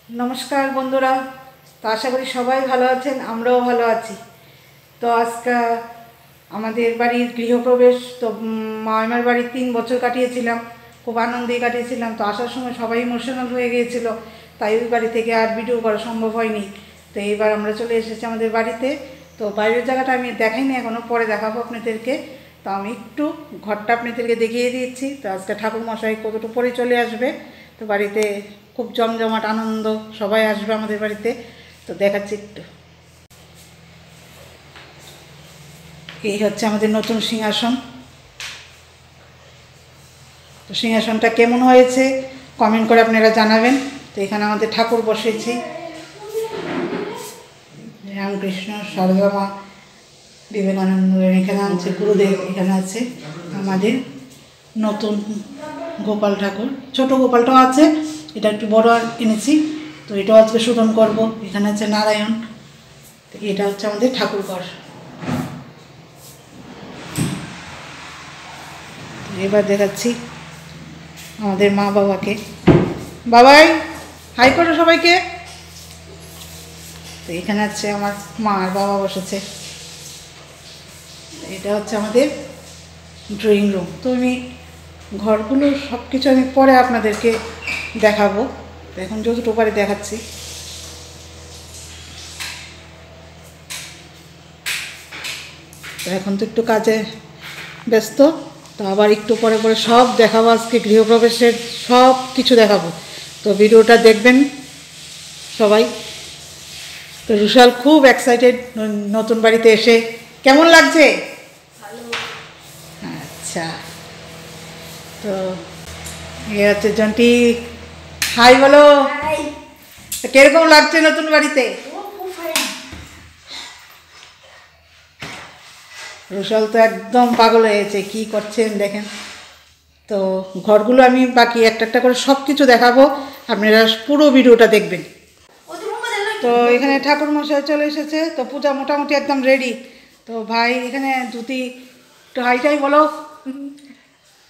নমস্কার বন্ধুরা, তো আশা করি সবাই ভালো আছেন, আমরাও ভালো আছি। তো আজকে আমাদের বাড়ির গৃহপ্রবেশ। তো মামার বাড়ি 3 বছর কাটিয়েছিলাম, খুব আনন্দে কাটিয়েছিলাম। তো আসার সময় সবাই ইমোশনাল হয়ে গিয়েছিল, তাই ওই বাড়ি থেকে আর ভিডিও করা সম্ভব হয়নি। তো এইবার আমরা চলে এসেছি আমাদের বাড়িতে। তো বাইরের জায়গাটা আমি দেখাইনি এখনও, পরে দেখাবো আপনাদেরকে। তো আমি একটু ঘরটা আপনাদেরকে দেখিয়ে দিচ্ছি। তো আজকে ঠাকুরমশাই কতটুকু পরে চলে আসবে। তো বাড়িতে খুব জমজমাট আনন্দ, সবাই আসবে আমাদের বাড়িতে। তো দেখাচ্ছি একটু। এই হচ্ছে আমাদের নতুন সিংহাসন। তো সিংহাসনটা কেমন হয়েছে কমেন্ট করে আপনারা জানাবেন। তো এখানে আমাদের ঠাকুর বসেছি, রামকৃষ্ণ, সারদা মা, বিবেকানন্দ এখানে আছে, গুরুদেব এখানে আছে। আমাদের নতুন গোপাল ঠাকুর, ছোট গোপালটাও আছে, এটা একটু বড় এনেছি। তো এটাও আজকে শোধন করব। এখানে আছে নারায়ণ। তো এটা হচ্ছে আমাদের ঠাকুর ঘর। এবার দেখাচ্ছি আমাদের মা বাবাকে। বাবাই হাই করো সবাইকে। তো এখানে আছে আমার মা আর বাবা বসেছে। এটা হচ্ছে আমাদের ড্রয়িং রুম। তো আমি ঘরগুলো সব কিছু আমি পরে আপনাদেরকে দেখাবো, তো এখন যতটুকু পারি দেখাচ্ছি। তো এখন তো একটু কাজে ব্যস্ত, তো আবার একটু পরে পরে সব দেখাবো। আজকে গৃহপ্রবেশের সব কিছু দেখাবো, তো ভিডিওটা দেখবেন সবাই। তো রুশাল খুব এক্সাইটেড নতুন বাড়িতে এসে। কেমন লাগছে? আচ্ছা, তো এ হচ্ছে জন্টি। হাই বলো। কিরকম লাগছে নতুন বাড়িতে? রুশাল তো একদম পাগল হয়েছে, কি করছেন দেখেন। তো ঘরগুলো আমি বাকি একটা একটা করে সব কিছু দেখাবো, আপনারা পুরো ভিডিওটা দেখবেন। তো এখানে ঠাকুর মশাই চলে এসেছে। তো পূজা মোটামুটি একদম রেডি। তো ভাই এখানে ধুতি, একটু হাইটাই বলো।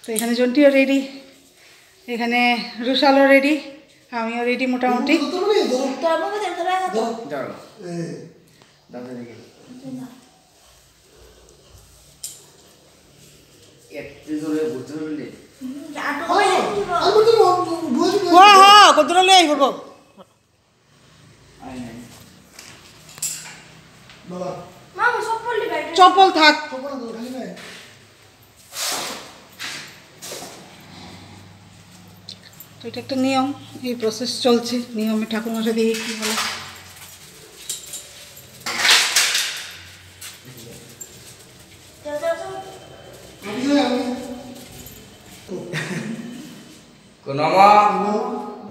তো এখানে জন্টিও রেডি, এখানে রুশালও রেডি, আমিও রেডি মোটামুটি। চপ্পল থাক। তো এটা একটা নিয়ম, এই প্রসেস চলছে নিয়মে। ঠাকুরমশাই দিয়ে কি বলে। নম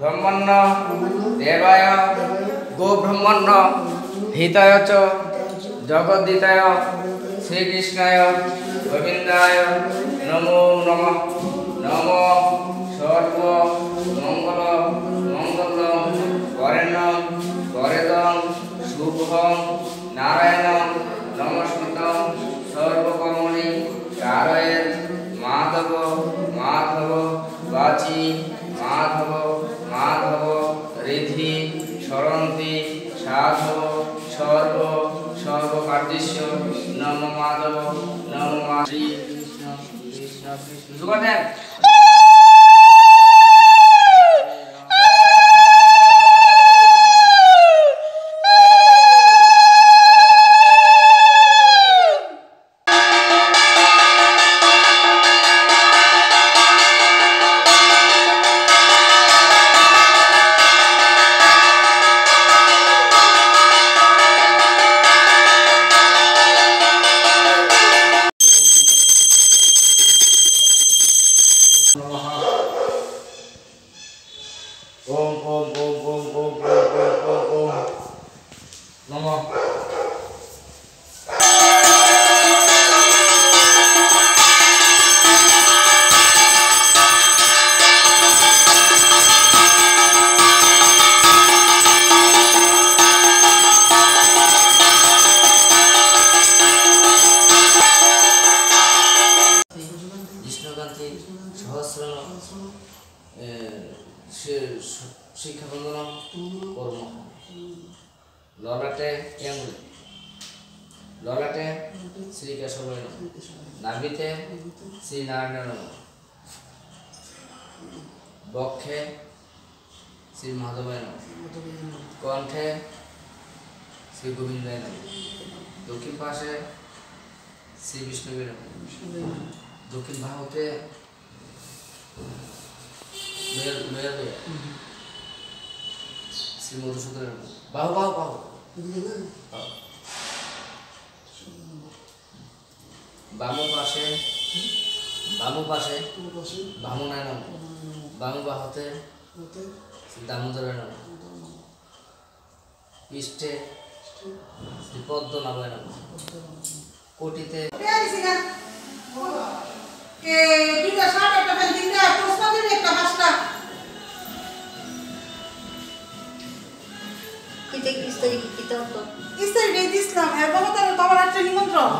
ব্রহ্মণ্য দেবায় গো ব্রহ্মণ্য হিতায় চ জগদ্দিতায় শ্রীকৃষ্ণায় গোবিন্দায় নমো নমঃ। নম সর্ব মঙ্গল মঙ্গলম বরেণ্যম বরেদম শুভম নারায়ণম নমস্কৃতম সর্বকর্মণি কারয়ের মাধব মাধব বাচি মাধব মাধব রিধি সরন্তি সাধব সর্ব সর্বকার্যস্য নম মাধব নম শ্রী কৃষ্ণ কৃষ্ণ কৃষ্ণ সুগদেব। ওম ওম ওম ওম ওম ওম ওম নমঃ। কৃষ্ণকান্তি সহস্র শিক্ষা বন্দনা করো। ললাটে কি আঙ্গুল? ললাটে শ্রী কেশবায় নমঃ। নাভিতে শ্রী নারায়ণ নমঃ। বক্ষে শ্রী মাধবায় নমঃ। কণ্ঠে শ্রী গোবিন্দায় নমঃ। দক্ষিণ পাশে শ্রী বিষ্ণুবে নমঃ। দক্ষিণ বাহুতে শ্রী মধুসূদন নমঃ। বাহু বাহু বাহু বামু পাশে বামুনায় নমঃ। বামু বাহুতে শ্রী দামোদরায় নমঃ। পৃষ্ঠে শ্রী পদ্মনাভায় নমঃ। কোটিতে নিমন্ত্রণ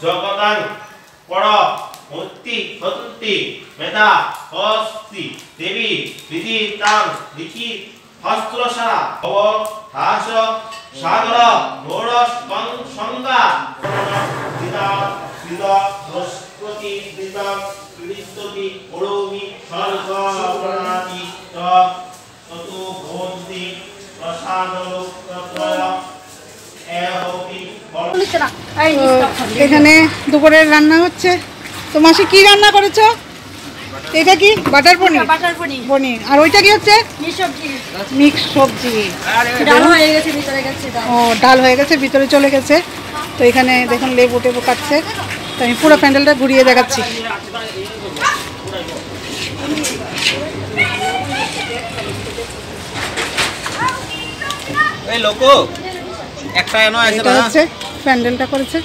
জগতাং পর মূর্তি সন্তি মেধা হস্তি দেবী বিদিতাং লিখি হস্ত্রসারা ভব হাস সাগর ঘোরস সংজ্ঞা দিদা দিদা বৃহস্পতি দিদা ক্রিস্ততি ওড়মি স্বর্গপ্রাণাতি ততু ভবন্তি প্রসাদলোকত্রয় এখানে দুপুরের রান্না হচ্ছে। তো মাসি কি রান্না করেছো? এটা কি বাটার পনির? পনির। আর ওইটা কি হচ্ছে? মিক্স সবজি। ও ডাল হয়ে গেছে, ভিতরে চলে গেছে। তো এখানে দেখুন লেবু টেবু কাটছে। তো আমি পুরো প্যান্ডেলটা ঘুরিয়ে দেখাচ্ছি। এই লোক একটা এনো আছে এটা হচ্ছে প্যান্ডেলটা করেছে।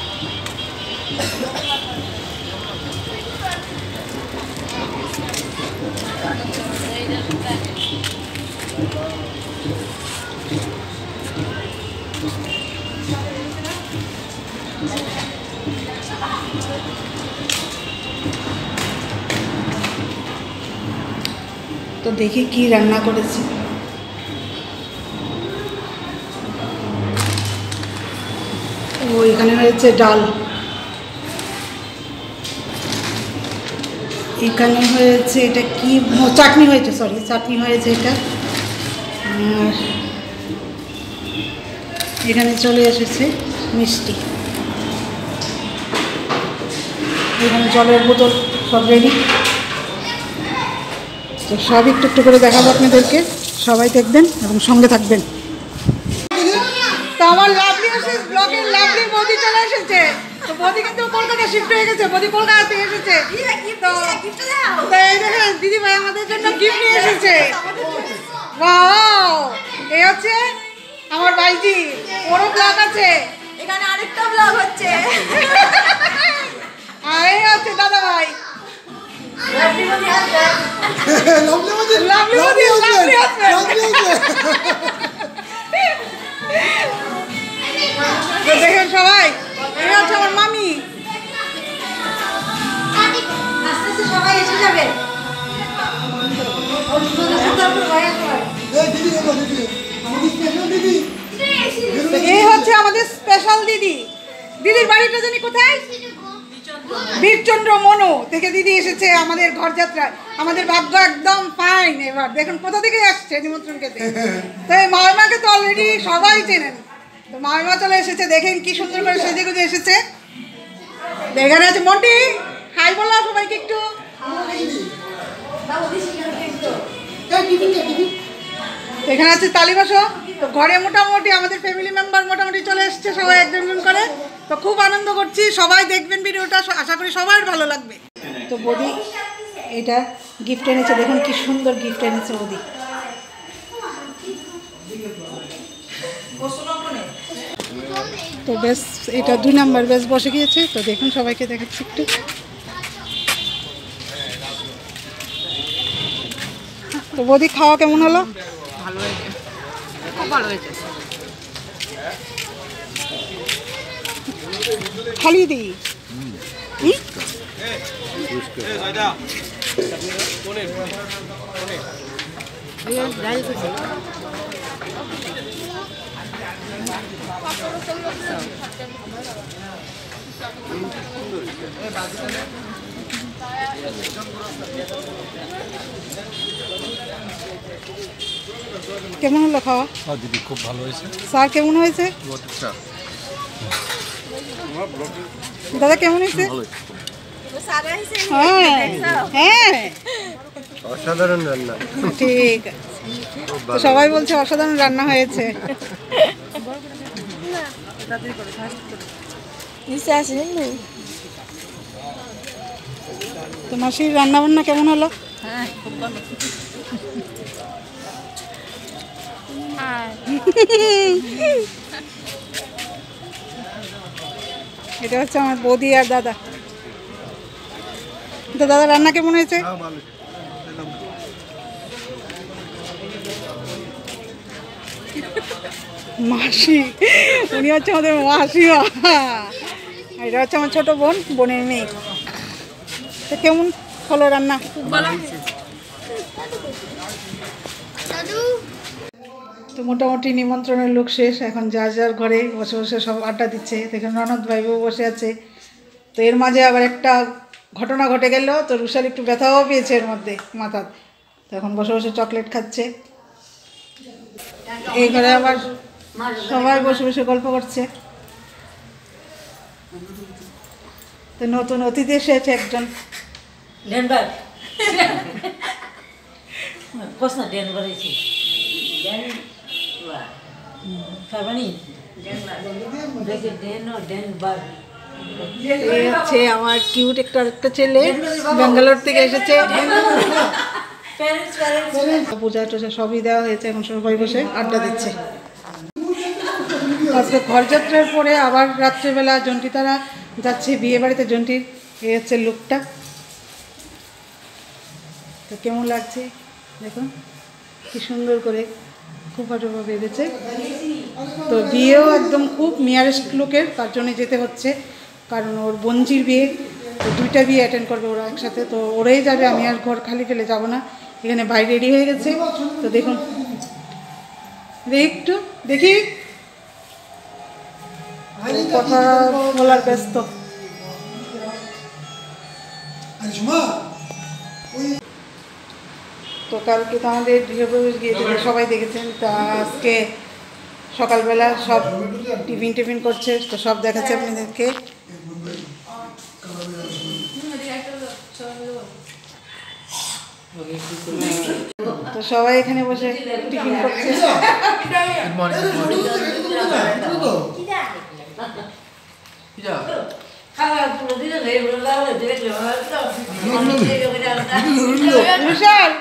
তো দেখি কি রান্না করেছি। ও এখানে হয়েছে ডাল, এখানে হয়েছে এটা কি চাটনি হয়েছে, সরি চাটনি হয়েছে এটা। আর এখানে চলে এসেছে মিষ্টি, এখানে জলের বোতল সব রেডি। তো সব একটু একটু করে দেখাবো আপনাদেরকে, সবাই দেখবেন এবং সঙ্গে থাকবেন। তো আমার লাভলি ব্লগের লাভলি মোদি চলে এসেছে। তো মোদি কিন্তু কলকাতা শিফট হয়ে গেছে, মোদি কলকাতা থেকে এসেছে। তো এই দেখেন দিদি ভাই আমাদের জন্য গিফট নিয়ে এসেছে। ওয়াও, এই হচ্ছে আমার ভাইজি, ওরও ব্লগ আছে এখানে, আরেকটা ব্লগ হচ্ছে। আর এই হচ্ছে দাদা ভাই লাভলি মোদি দেখেন সবাই। এই হচ্ছে আমার মামি। আস্তে আস্তে সবাই এসে যাবে। এই হচ্ছে আমাদের স্পেশাল দিদি। দিদির বাড়িটা জানি কোথায়? বীরচন্দ্র মনো থেকে দিদি এসেছে আমাদের ঘর যাত্রায়। আমাদের ভাগ্য একদম ফাইন। এবার দেখুন কোথা থেকে আসছে নিমন্ত্রণ খেতে। তো এই মামাকে তো অলরেডি সবাই চেনেন। তো মামা চলে এসেছে, দেখেন কি সুন্দর করে সেজে গুজে এসেছে। এখানে আছে মন্টি, হাই বলো সবাইকে একটু। এখানে আছে তালি বসো। তো ঘরে মোটামুটি আমাদের ফ্যামিলি মেম্বার মোটামুটি চলে এসছে সবাই একজন করে। তো খুব আনন্দ করছি, সবাই দেখবেন ভিডিওটা, আশা করি সবার ভালো লাগবে। তো বৌদি এটা গিফট এনেছে, দেখুন কি সুন্দর গিফট এনেছে বৌদি। তো বেশ এটা 2 নাম্বার বেশ বসে গিয়েছে। তো দেখুন সবাইকে দেখাচ্ছি একটু। তো বৌদি খাওয়া কেমন হলো? ভালো হয়েছে, খুব ভালো হয়েছে। খালি দিই কেমন হলো খাওয়া? দিদি খুব ভালো হয়েছে। স্যার কেমন হয়েছে? দাদা কেমন হয়েছে? হ্যাঁ হ্যাঁ অসাধারণ রান্না। ঠিক আছে। তো সবাই বলছে অসাধারণ রান্না হয়েছে। তো মাসির রান্না বান্না কেমন হলো? হ্যাঁ, খুব ভালো। এটা হচ্ছে আমার বৌদি আর দাদা। তো দাদা রান্না কেমন হয়েছে? মাসি, উনি হচ্ছে আমাদের মাসিমা। এটা হচ্ছে আমার ছোট বোন, বোনের মেয়ে। তো কেমন হলো রান্না? তো মোটামুটি নিমন্ত্রণের লোক শেষ, এখন যার যার ঘরে বসে বসে সব আড্ডা দিচ্ছে। দেখুন ননদ ভাইবু বসে আছে। তো এর মাঝে আবার একটা ঘটনা ঘটে গেল, তো রুশাল একটু ব্যথাও পেয়েছে এর মধ্যে মাথা। তো এখন বসে বসে চকলেট খাচ্ছে। এই ঘরে আবার সবাই বসে বসে গল্প করছে। তো নতুন অতিথি এসেছে একজন। ডেনভার প্রশ্ন ডেনভার এসে ডেনভার ডেনভার এই হচ্ছে আমার কিউট একটা ছেলে, ব্যাঙ্গালোর থেকে এসেছে। পূজা টুজা সবই দেওয়া হয়েছে, এখন সবাই বসে আড্ডা দিচ্ছে। আজকে ঘরযাত্রার পরে আবার রাত্রেবেলা জন্টি তারা যাচ্ছে বিয়ে বাড়িতে। জন্টির এই হচ্ছে লুকটা। তো কেমন লাগছে দেখুন, কি সুন্দর করে খোঁপাটোপা বেঁধেছে। তো বিয়েও একদম খুব নিয়ারেস্ট লুকের, তার জন্য যেতে হচ্ছে, কারণ ওর বোনজির বিয়ে। তো দুইটা বিয়ে অ্যাটেন্ড করবে ওরা একসাথে, তো ওরাই যাবে, আমি আর ঘর খালি ফেলে যাব না। এখানে ভাই রেডি হয়ে গেছে। তো দেখুন, একটু দেখি, কথা বলার ব্যস্ত। তো কালকে তো আমাদের গৃহপ্রবেশ গিয়েছিল, সবাই দেখেছেন। তা আজকে সকালবেলা সব টিফিন করছে, তো সব দেখাচ্ছে আপনাদেরকে। তো সবাই এখানে বসে টিফিন করছে। বিশাল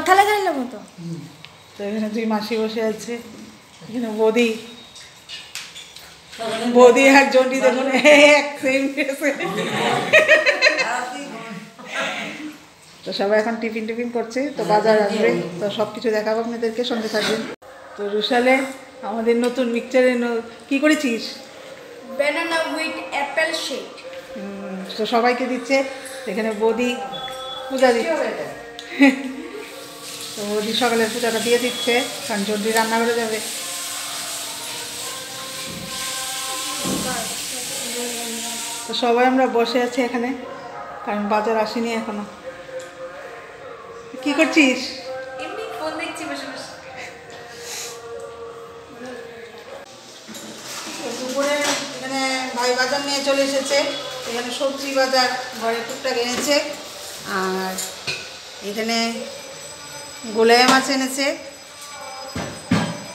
থালা জানলাম মতো। তো এখানে দুই মাসি বসে আছে, এখানে বৌদি আর জন্টি দেখুন এক সেম ড্রেসে। তো সবাই এখন টিফিন করছে, তো বাজার আসবে, তো সব কিছু দেখাবো আপনাদেরকে, সঙ্গে থাকবেন। তো রুশালে আমাদের নতুন মিক্সচারে কি করেছিস? Banana with Apple shake. তো সবাইকে দিচ্ছে। এখানে বৌদি পূজা দিচ্ছে। তো বৌদি সকালের পূজাটা দিয়ে দিচ্ছে, কারণ জলদি রান্না করে যাবে। তো সবাই আমরা বসে আছি এখানে, কারণ বাজার আসেনি এখনো। কি করছিস? এমনি ফোন দেখছি বসে বসে। দুপুরে এখানে ভাই বাজার নিয়ে চলে এসেছে। এখানে সবজি বাজার ঘরে টুকটাক এনেছে, আর এখানে গোলায় মাছ এনেছে।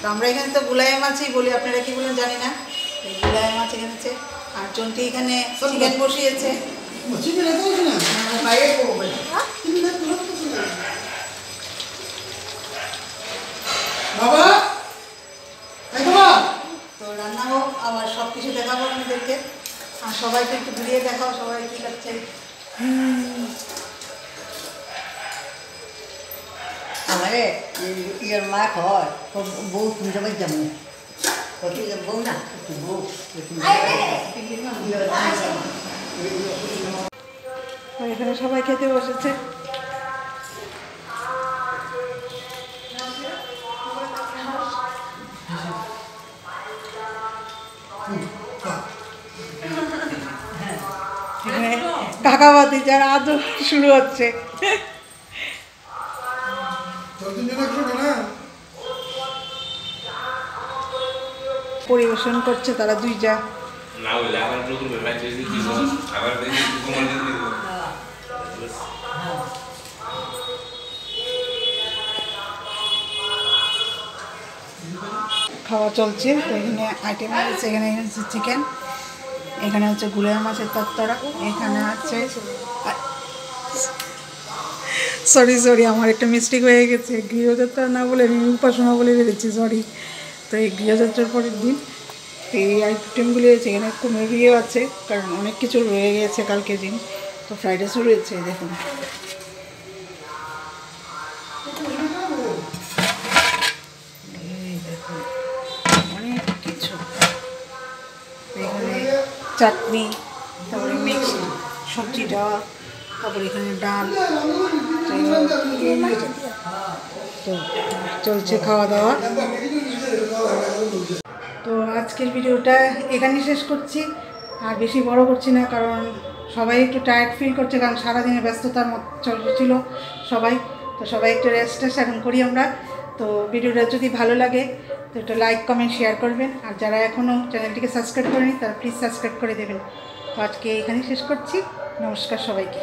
তো আমরা এখানে তো গোলায় মাছই বলি, আপনারা কি বলেন জানি না। গোলায় মাছ এনেছে, আর জন্টি এখানে চিকেন বসিয়েছে। তো রান্না হোক, আবার সব কিছু দেখাবো আপনাদেরকে। আর সবাইকে একটু ঘুরিয়ে দেখাও, সবাই কি করছে। আরে ইয়ার মা হয় বউ তুমি যাবে যেমন বউ না বউ আর এখানে সবাই খেতে বসেছে। এখানে কাকাবাতি যার আদর শুরু হচ্ছে। পরিবেশন করছে তারা দুই যা। না বলে আবার প্রথম ম্যাচ এসে কি আবার দেখি কুমার দিয়ে দিব খাওয়া চলছে। তো এখানে আইটেম আছে, এখানে হচ্ছে চিকেন, এখানে হচ্ছে গুলের মাছের তরতরা, এখানে আছে সরি আমার একটা মিস্টেক হয়ে গেছে, গৃহযাত্রা না বলে আমি উপাসনা বলে বেরিয়েছি, সরি। তো এই গৃহযাত্রার পরের দিন এই আইটেমগুলি হয়েছে। এখানে কুমড়িও আছে, কারণ অনেক কিছু রয়ে গেছে কালকের দিন। তো ফ্রাইড রাইসও রয়েছে, দেখুন। এই দেখুন অনেক কিছু, এখানে চাটনি, তারপরে মিক্সড সবজিটা, তারপরে এখানে ডাল। তো চলছে খাওয়া দাওয়া। তো আজকের ভিডিওটা এখানেই শেষ করছি, আর বেশি বড় করছি না, কারণ সবাই একটু টায়ার্ড ফিল করছে, কারণ সারাদিনে ব্যস্ততার মধ্যে ছিল সবাই। তো সবাই একটু রেস্ট এখন করি আমরা। তো ভিডিওটা যদি ভালো লাগে তো একটু লাইক কমেন্ট শেয়ার করবেন, আর যারা এখনও চ্যানেলটিকে সাবস্ক্রাইব করেনি তারা প্লিজ সাবস্ক্রাইব করে দেবেন। তো আজকে এখানেই শেষ করছি। নমস্কার সবাইকে।